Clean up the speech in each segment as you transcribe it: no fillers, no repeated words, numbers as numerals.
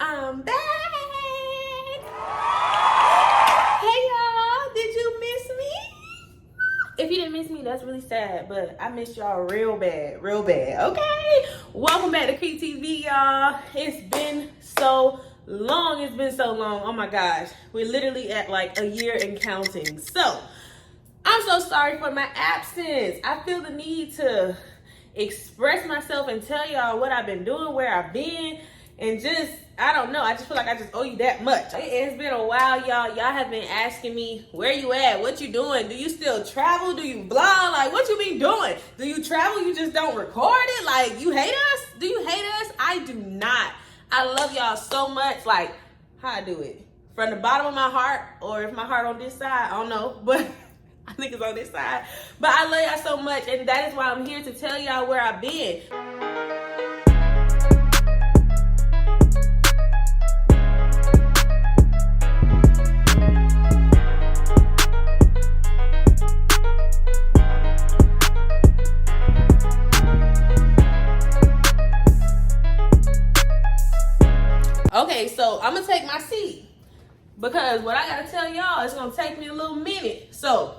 I'm back. Hey y'all, did you miss me? If you didn't miss me, that's really sad, but I missed y'all real bad, okay? Welcome back to KREETV, y'all. It's been so long, oh my gosh. We're literally at like a year and counting. So, I'm so sorry for my absence. I feel the need to express myself and tell y'all what I've been doing, where I've been, and just, I don't know, I just feel like I just owe you that much. It's been a while, y'all. Y'all have been asking me, where you at? What you doing? Do you still travel? Do you blog? Like, what you be doing? Do you travel? You just don't record it? Like, you hate us? Do you hate us? I do not. I love y'all so much. Like, how I do it? From the bottom of my heart, or if my heart on this side, I don't know, but I think it's on this side. But I love y'all so much, and that is why I'm here to tell y'all where I've been. Okay, so I'm gonna take my seat because what I gotta tell y'all is gonna take me a little minute. So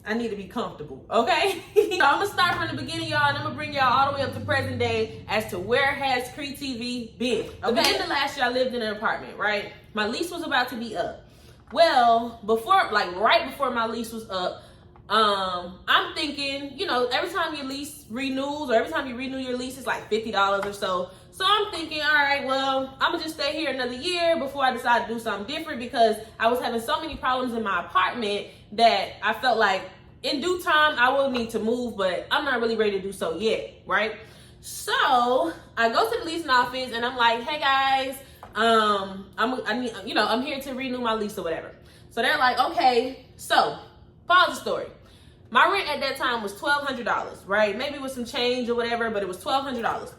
I need to be comfortable, okay? So I'm gonna start from the beginning, y'all, and I'm gonna bring y'all all the way up to present day as to where has KREETV been. Okay, the beginning of last year, I lived in an apartment, right? My lease was about to be up. Well, right before my lease was up, I'm thinking, you know, every time your lease renews or every time you renew your lease, it's like $50 or so. So I'm thinking, all right, well, I'm gonna just stay here another year before I decide to do something different, because I was having so many problems in my apartment that I felt like in due time I will need to move, but I'm not really ready to do so yet, right? So I go to the leasing office and I'm like, hey guys, I'm here to renew my lease or whatever. So they're like, okay, so pause the story. My rent at that time was $1,200, right? Maybe with some change or whatever, but it was $1,200.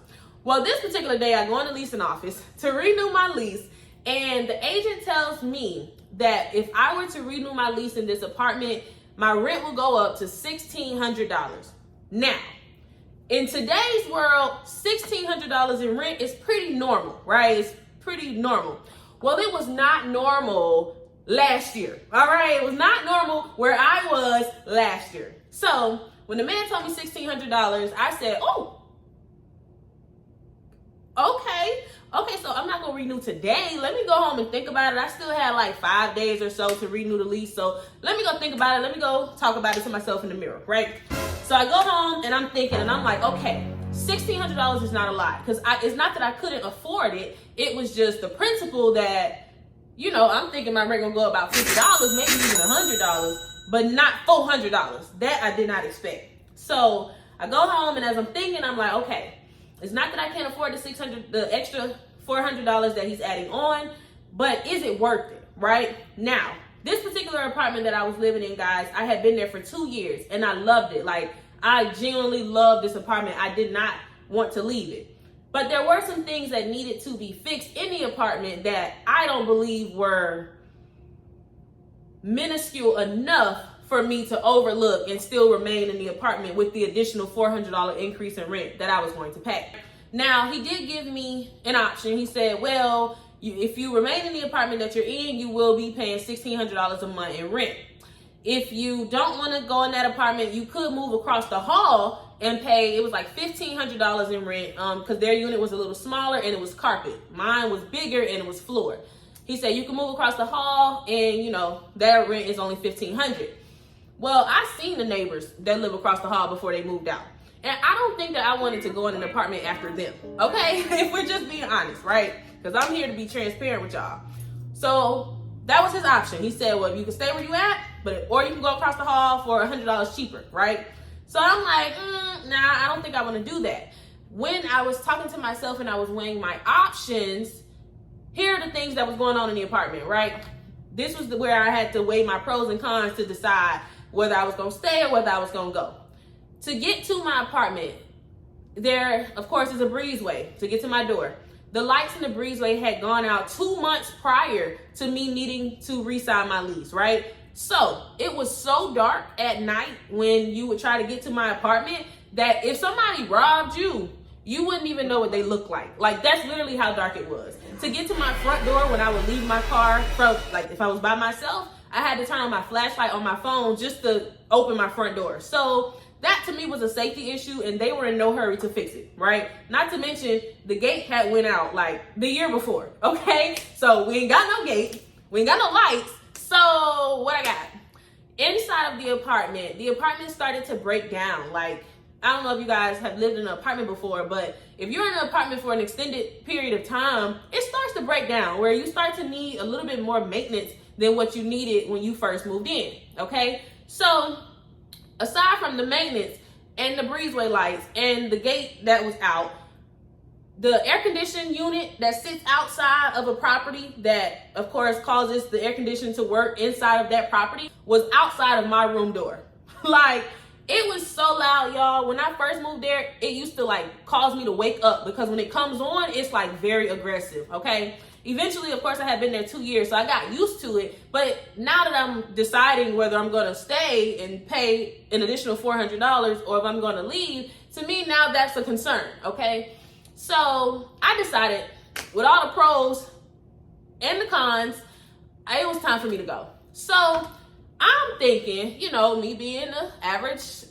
Well, this particular day, I go in the leasing office to renew my lease, and the agent tells me that if I were to renew my lease in this apartment, my rent will go up to $1,600. Now, in today's world, $1,600 in rent is pretty normal, right? It's pretty normal. Well, it was not normal last year, all right? It was not normal where I was last year. So when the man told me $1,600, I said, oh, okay, so I'm not gonna renew today. Let me go home and think about it. I still had like 5 days or so to renew the lease, so let me go think about it. Let me go talk about it to myself in the mirror, right? So I go home and I'm thinking, and I'm like, okay, $1,600 is not a lot, because it's not that I couldn't afford it. It was just the principle that, you know, I'm thinking my rent gonna go about $50, maybe even $100, but not $400. That I did not expect. So I go home, and as I'm thinking, I'm like, okay, it's not that I can't afford the extra $400 that he's adding on, but is it worth it, right? Now, this particular apartment that I was living in, guys, I had been there for 2 years, and I loved it. Like, I genuinely loved this apartment. I did not want to leave it. But there were some things that needed to be fixed in the apartment that I don't believe were minuscule enough for me to overlook and still remain in the apartment with the additional $400 increase in rent that I was going to pay. Now, he did give me an option. He said, well, if you remain in the apartment that you're in, you will be paying $1,600 a month in rent. If you don't want to go in that apartment, you could move across the hall and pay, it was like $1,500 in rent, because their unit was a little smaller and it was carpet. Mine was bigger and it was floor. He said, you can move across the hall and, you know, their rent is only $1,500. Well, I seen the neighbors that live across the hall before they moved out. And I don't think that I wanted to go in an apartment after them, okay? If we're just being honest, right? Because I'm here to be transparent with y'all. So that was his option. He said, well, you can stay where you at, or you can go across the hall for $100 cheaper, right? So I'm like, nah, I don't think I want to do that. When I was talking to myself and I was weighing my options, here are the things that was going on in the apartment, right? This was where I had to weigh my pros and cons to decide whether I was going to stay or whether I was going to go. To get to my apartment, there, of course, is a breezeway to get to my door. The lights in the breezeway had gone out 2 months prior to me needing to re-sign my lease, right? So it was so dark at night when you would try to get to my apartment that if somebody robbed you, you wouldn't even know what they look like. Like, that's literally how dark it was. To get to my front door when I would leave my car, from, like, if I was by myself, I had to turn on my flashlight on my phone just to open my front door. So that to me was a safety issue, and they were in no hurry to fix it, right? Not to mention the gate had went out like the year before, okay? So we ain't got no gate, we ain't got no lights. So what I got? Inside of the apartment started to break down. Like, I don't know if you guys have lived in an apartment before, but if you're in an apartment for an extended period of time, it starts to break down where you start to need a little bit more maintenance than what you needed when you first moved in, okay? So aside from the maintenance and the breezeway lights and the gate that was out, the air conditioning unit that sits outside of a property that, of course, causes the air conditioning to work inside of that property was outside of my room door. Like, it was so loud, y'all. When I first moved there, it used to like cause me to wake up because when it comes on, it's like very aggressive, okay? Eventually, of course, I had been there 2 years, so I got used to it. But now that I'm deciding whether I'm going to stay and pay an additional $400 or if I'm going to leave, to me now that's a concern, okay? So I decided, with all the pros and the cons, it was time for me to go. So I'm thinking, you know, me being an average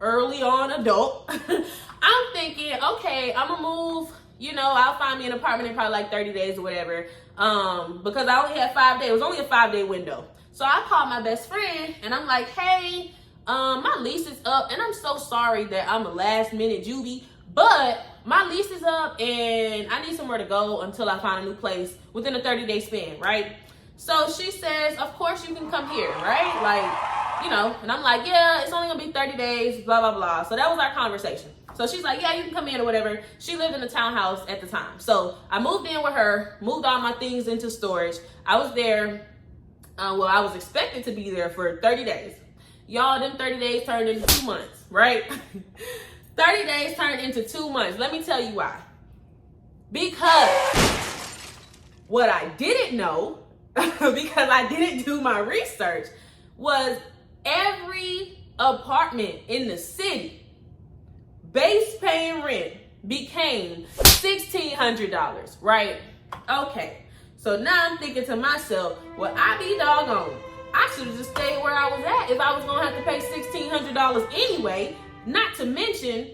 early on adult, I'm thinking, okay, I'm gonna move, you know, I'll find me an apartment in probably like 30 days or whatever, because I only had 5 days. It was only a 5-day window. So I called my best friend and I'm like, hey, my lease is up and I'm so sorry that I'm a last minute juvie, but my lease is up and I need somewhere to go until I find a new place within a 30-day span, right? So she says, of course you can come here, right? Like, you know, and I'm like, yeah, it's only gonna be 30 days, blah, blah, blah. So that was our conversation. So she's like, yeah, you can come in or whatever. She lived in a townhouse at the time. So I moved in with her, moved all my things into storage. I was there, well, I was expected to be there for 30 days. Y'all, them 30 days turned into 2 months, right? 30 days turned into 2 months. Let me tell you why. Because what I didn't know, because I didn't do my research, was every apartment in the city, base paying rent became $1,600, right? Okay, so now I'm thinking to myself, well, I be doggone, I should have just stayed where I was at if I was gonna have to pay $1,600 anyway. Not to mention,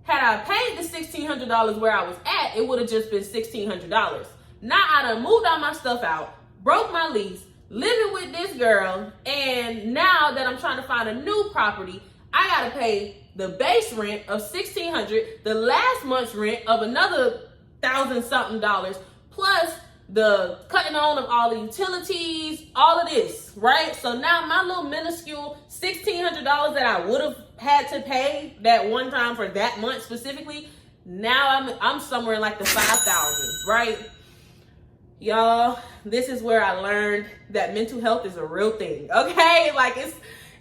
had I paid the $1,600 where I was at, it would have just been $1,600. Now I done moved all my stuff out, broke my lease, living with this girl, and now that I'm trying to find a new property, I gotta pay the base rent of $1,600, the last month's rent of another $1,000-something, plus the cutting on of all the utilities, all of this, right? So now my little minuscule $1,600 that I would have had to pay that one time for that month specifically, now I'm somewhere in like the 5,000s, right? Y'all, this is where I learned that mental health is a real thing, okay? Like, it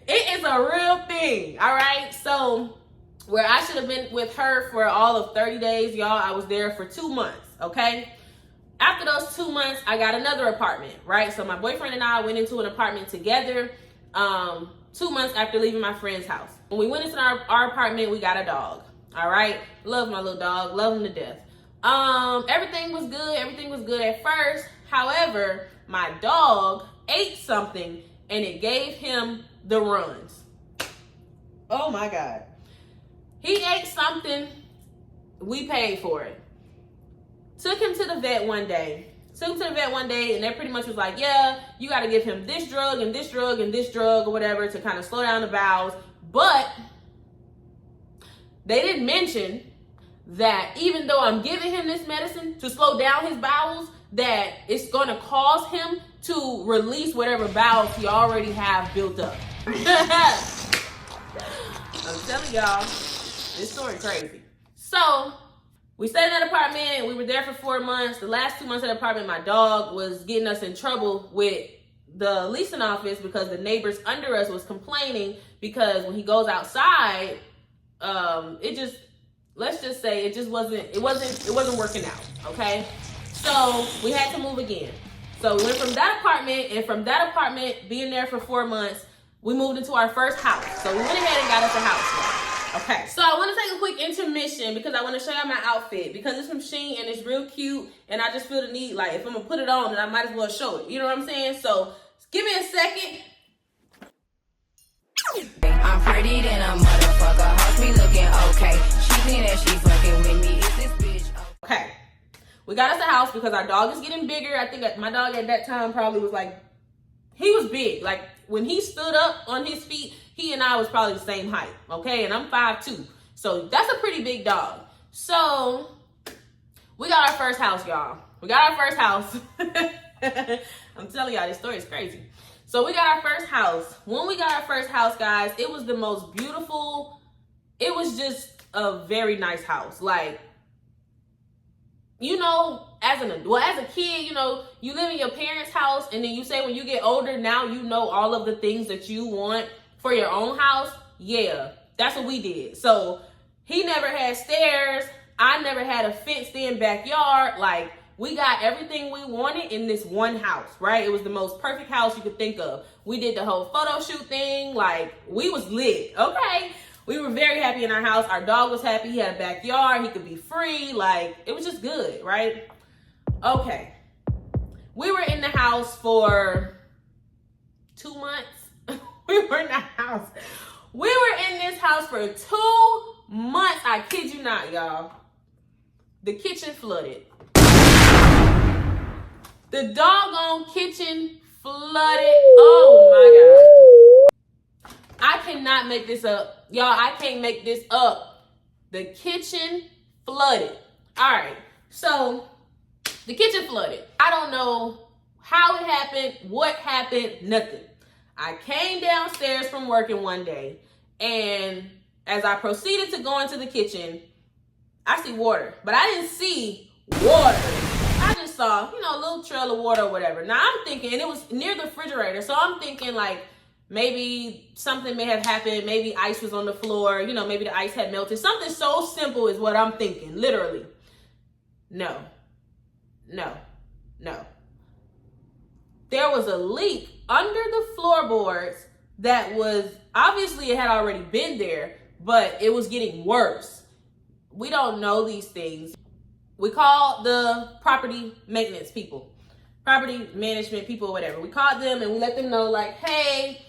is a real thing, all right? So where I should have been with her for all of 30 days, y'all, I was there for 2 months, okay? After those 2 months, I got another apartment, right? So my boyfriend and I went into an apartment together 2 months after leaving my friend's house. When we went into our apartment, we got a dog, all right? Love my little dog, love him to death. Everything was good at first. However, my dog ate something and it gave him the runs. Oh my God. He ate something, we paid for it. Took him to the vet one day. And they pretty much was like, yeah, you got to give him this drug and this drug and this drug or whatever to kind of slow down the bowels. But they didn't mention that even though I'm giving him this medicine to slow down his bowels, that it's going to cause him to release whatever bowels he already have built up. I'm telling y'all, this story crazy. So we stayed in that apartment. We were there for 4 months. The last 2 months of the apartment, my dog was getting us in trouble with the leasing office because the neighbors under us was complaining because when he goes outside, let's just say it wasn't working out, okay? So we had to move again. So we went from that apartment, and from that apartment being there for 4 months, we moved into our first house. So we went ahead and got us a house. Okay, so I want to take a quick intermission because I want to show y'all my outfit because it's from SHEIN and it's real cute, and I just feel the need, like, if I'm gonna put it on, then I might as well show it. You know what I'm saying? So give me a second. I'm pretty than a motherfucker. Hoes me looking okay. She think that she's fucking with me. Is this bitch okay? We got us a house because our dog is getting bigger. I think that my dog at that time probably was like, he was big. Like when he stood up on his feet, he and I was probably the same height, okay? And I'm 5'2", so that's a pretty big dog. So we got our first house, y'all. We got our first house. I'm telling y'all, this story is crazy. So we got our first house. When we got our first house, guys, it was the most beautiful. It was just a very nice house. Like, you know, as a kid, you know, you live in your parents' house, and then you say when you get older, now you know all of the things that you want for your own house. Yeah, that's what we did. So he never had stairs. I never had a fenced-in backyard. Like, we got everything we wanted in this one house, right? It was the most perfect house you could think of. We did the whole photo shoot thing. Like, we was lit, okay? We were very happy in our house. Our dog was happy. He had a backyard. He could be free. Like, it was just good, right? Okay. We were in the house for 2 months. We were in the house. We were in this house for 2 months. I kid you not, y'all. The kitchen flooded. The doggone kitchen flooded. Oh my God. I cannot make this up. Y'all, I can't make this up. The kitchen flooded. All right. So the kitchen flooded. I don't know how it happened, what happened, nothing. I came downstairs from working one day, and as I proceeded to go into the kitchen, I see water, but I didn't see water. I just saw, you know, a little trail of water or whatever. Now I'm thinking, and it was near the refrigerator, so I'm thinking like maybe something may have happened. Maybe ice was on the floor. You know, maybe the ice had melted. Something so simple is what I'm thinking, literally. No. There was a leak under the floorboards that was, obviously it had already been there, but it was getting worse. We don't know these things. We called the property maintenance people, property management people, whatever. We called them and we let them know, like, hey,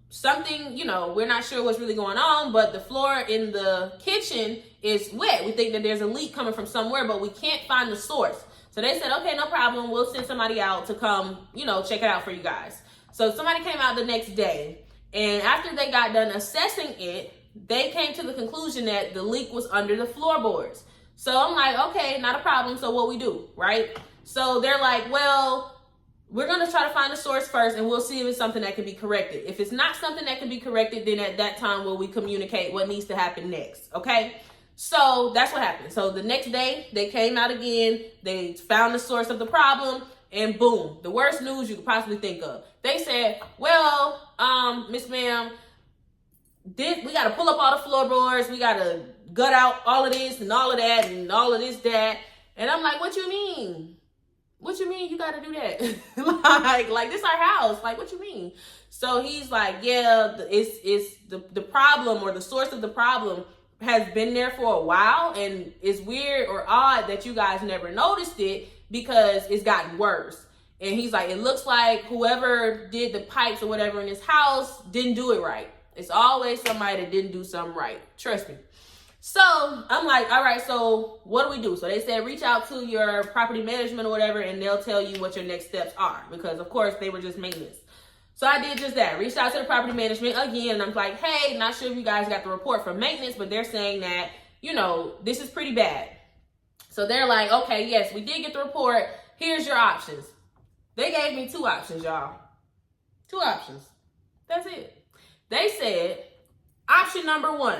something, you know, we're not sure what's really going on, but the floor in the kitchen is wet. We think that there's a leak coming from somewhere, but we can't find the source. So they said, okay, no problem. We'll send somebody out to come, you know, check it out for you guys. So somebody came out the next day, and after they got done assessing it, they came to the conclusion that the leak was under the floorboards. So I'm like, okay, not a problem. So what we do, right? So they're like, well, we're going to try to find the source first, and we'll see if it's something that can be corrected. If it's not something that can be corrected, then at that time will we communicate what needs to happen next, okay? So that's what happened. So the next day, they came out again. They found the source of the problem, and boom, the worst news you could possibly think of. They said, well, Miss Ma'am, we got to pull up all the floorboards. We got to gut out all of this and all of that and all of this, that. And I'm like, what you mean? What you mean you got to do that? like this our house. Like, what you mean? So he's like, yeah, it's the problem, or the source of the problem has been there for a while, and it's weird or odd that you guys never noticed it because it's gotten worse. And he's like, it looks like whoever did the pipes or whatever in this house didn't do it right. It's always somebody that didn't do something right. Trust me. So I'm like, all right, so what do we do? So they said, reach out to your property management or whatever, and they'll tell you what your next steps are, because of course they were just maintenance. So I did just that. Reached out to the property management again, and I'm like, hey, not sure if you guys got the report from maintenance, but they're saying that, you know, this is pretty bad. So they're like, okay, yes, we did get the report. Here's your options. They gave me 2 options, y'all. 2 options. That's it. They said, option number 1,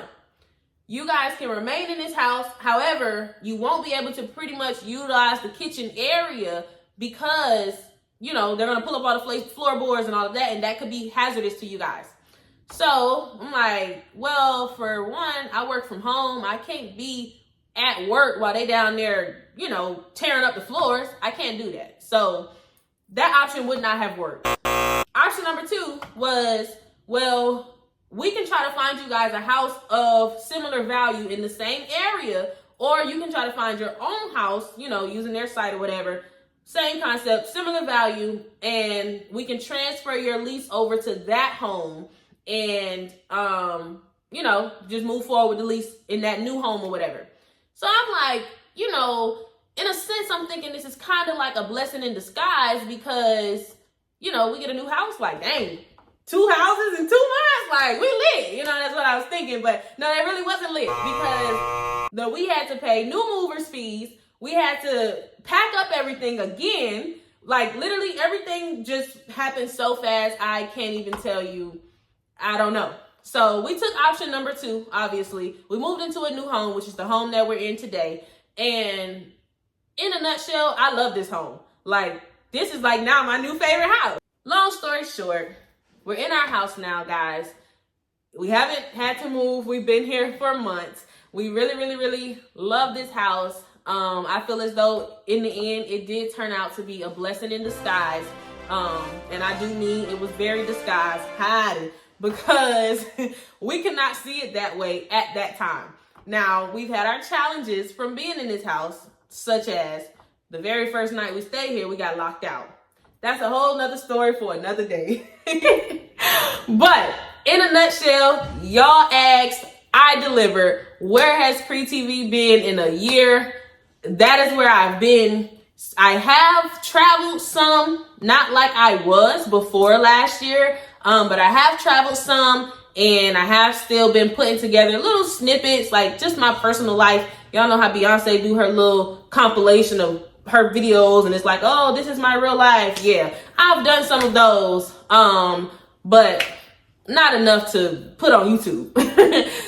you guys can remain in this house. However, you won't be able to pretty much utilize the kitchen area because, you know, they're going to pull up all the floorboards and all of that, and that could be hazardous to you guys. So I'm like, well, for one, I work from home. I can't be at work while they down there, you know, tearing up the floors. I can't do that. So that option would not have worked. Option number 2 was, well, we can try to find you guys a house of similar value in the same area, or you can try to find your own house, you know, using their site or whatever. Same concept, similar value, and we can transfer your lease over to that home and, you know, just move forward with the lease in that new home or whatever. So I'm like, you know, in a sense, I'm thinking this is kind of like a blessing in disguise because, you know, we get a new house, like, dang, 2 houses in 2 months, like, we lit. You know, that's what I was thinking. But no, it really wasn't lit because we had to pay new movers fees. We had to pack up everything again. Like, literally everything just happened so fast, I can't even tell you. I don't know. So we took option number 2, obviously. We moved into a new home, which is the home that we're in today. And in a nutshell, I love this home. Like, this is like now my new favorite house. Long story short, we're in our house now, guys. We haven't had to move. We've been here for months. We really, really, really love this house. I feel as though in the end, it did turn out to be a blessing in disguise. And I do mean it was very disguised, hiding, because we could not see it that way at that time. Now, we've had our challenges from being in this house, such as the very first night we stayed here, we got locked out. That's a whole nother story for another day. But in a nutshell, y'all asked, I delivered. Where has KREETV been in a year? That is where I've been. I have traveled some, not like I was before last year, but I have traveled some, and I have still been putting together little snippets, like just my personal life. Y'all know how Beyonce do her little compilation of her videos, and it's like, oh, this is my real life. Yeah, I've done some of those, but not enough to put on YouTube.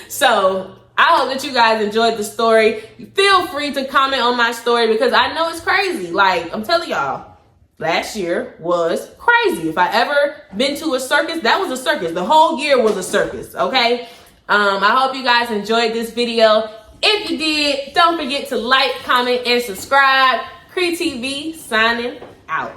So I hope that you guys enjoyed the story. Feel free to comment on my story because I know it's crazy. Like, I'm telling y'all, last year was crazy. If I ever been to a circus, that was a circus. The whole year was a circus, okay? I hope you guys enjoyed this video. If you did, don't forget to like, comment, and subscribe. KREETV signing out.